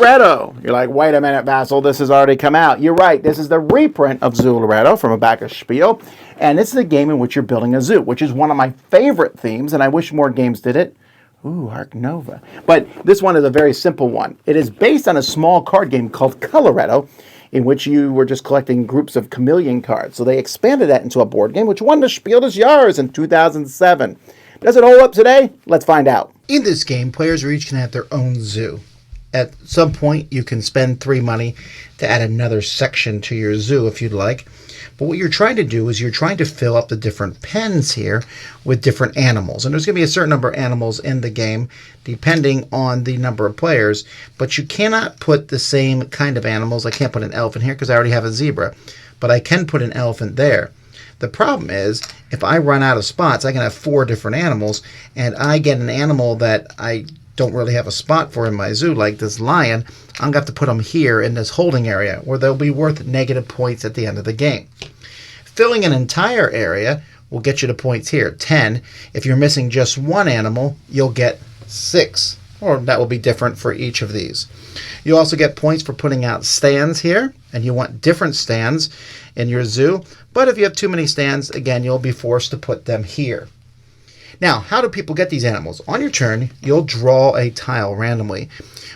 Zooloretto. You're like, wait a minute, Vasel, this has already come out. You're right, this is the reprint of Zooloretto from a back of Spiel, and this is a game in which you're building a zoo, which is one of my favorite themes, and I wish more games did it. Ooh, Ark Nova. But this one is a very simple one. It is based on a small card game called Coloretto, in which you were just collecting groups of chameleon cards. So they expanded that into a board game, which won the Spiel des Jahres in 2007. Does it hold up today? Let's find out. In this game, players are each going to have their own zoo. At some point, you can spend 3 money to add another section to your zoo if you'd like. But what you're trying to do is you're trying to fill up the different pens here with different animals. And there's going to be a certain number of animals in the game depending on the number of players. But you cannot put the same kind of animals. I can't put an elephant here because I already have a zebra. But I can put an elephant there. The problem is, if I run out of spots, I can have 4 different animals, and I get an animal that I don't really have a spot for in my zoo, like this lion. I'm going to have to put them here in this holding area, where they'll be worth negative points at the end of the game. Filling an entire area will get you to points here, 10. If you're missing just one animal, you'll get 6, or that will be different for each of these. You also get points for putting out stands here, and you want different stands in your zoo. But if you have too many stands, again, you'll be forced to put them here. Now, how do people get these animals? On your turn, you'll draw a tile randomly.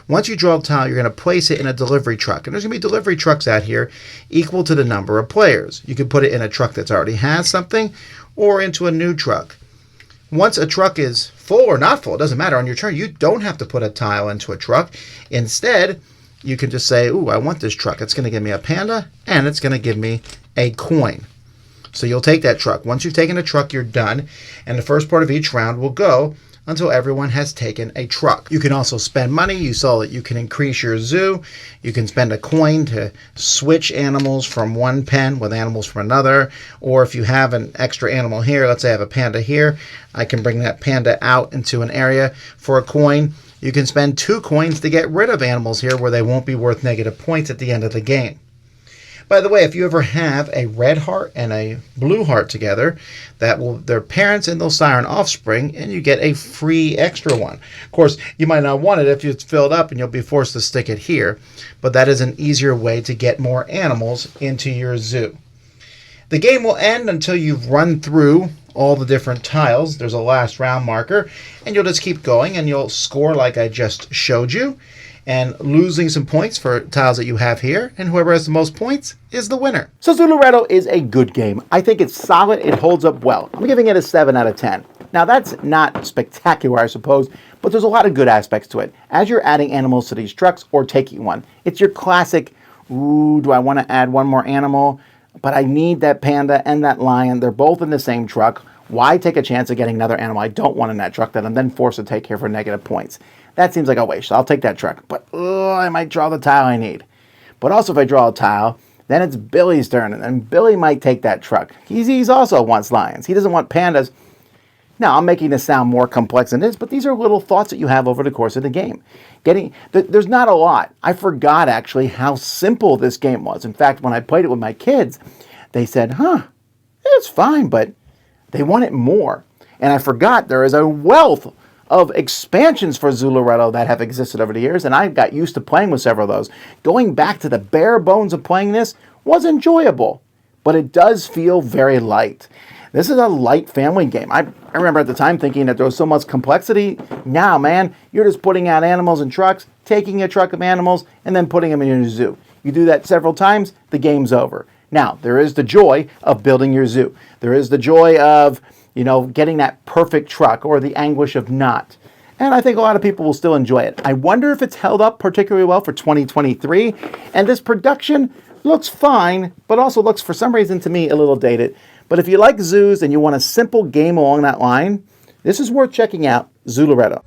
Once you draw a tile, you're going to place it in a delivery truck. And there's going to be delivery trucks out here equal to the number of players. You can put it in a truck that already has something or into a new truck. Once a truck is full or not full, it doesn't matter. On your turn, you don't have to put a tile into a truck. Instead, you can just say, ooh, I want this truck. It's going to give me a panda and it's going to give me a coin. So you'll take that truck. Once you've taken a truck, you're done. And the first part of each round will go until everyone has taken a truck. You can also spend money. You saw that you can increase your zoo. You can spend a coin to switch animals from one pen with animals from another. Or if you have an extra animal here, let's say I have a panda here, I can bring that panda out into an area for a coin. You can spend 2 coins to get rid of animals here where they won't be worth negative points at the end of the game. By the way, if you ever have a red heart and a blue heart together, their parents and they'll sire an offspring, and you get a free extra one. Of course, you might not want it if it's filled up and you'll be forced to stick it here, but that is an easier way to get more animals into your zoo. The game will end until you've run through all the different tiles. There's a last round marker, and you'll just keep going, and you'll score like I just showed you, and losing some points for tiles that you have here, and whoever has the most points is the winner. So Zooloretto is a good game. I think it's solid. It holds up well. I'm giving it a 7 out of 10. Now, that's not spectacular, I suppose, but there's a lot of good aspects to it. As you're adding animals to these trucks or taking one, it's your classic, ooh, do I want to add one more animal? But I need that panda and that lion. They're both in the same truck. Why take a chance of getting another animal I don't want in that truck that I'm then forced to take here for negative points? That seems like a waste. So I'll take that truck. But I might draw the tile I need. But also if I draw a tile, then it's Billy's turn. And then Billy might take that truck. He also wants lions. He doesn't want pandas. Now, I'm making this sound more complex than it is, but these are little thoughts that you have over the course of the game. There's not a lot. I forgot, actually, how simple this game was. In fact, when I played it with my kids, they said, it's fine, but they want it more. And I forgot there is a wealth of expansions for Zooloretto that have existed over the years, and I got used to playing with several of those. Going back to the bare bones of playing this was enjoyable, but it does feel very light. This is a light family game. I remember at the time thinking that there was so much complexity. Now, man, you're just putting out animals in trucks, taking a truck of animals, and then putting them in your zoo. You do that several times, the game's over. Now, there is the joy of building your zoo. There is the joy of, getting that perfect truck, or the anguish of not. And I think a lot of people will still enjoy it. I wonder if it's held up particularly well for 2023. And this production looks fine, but also looks, for some reason to me, a little dated. But if you like zoos and you want a simple game along that line, this is worth checking out, Zooloretto.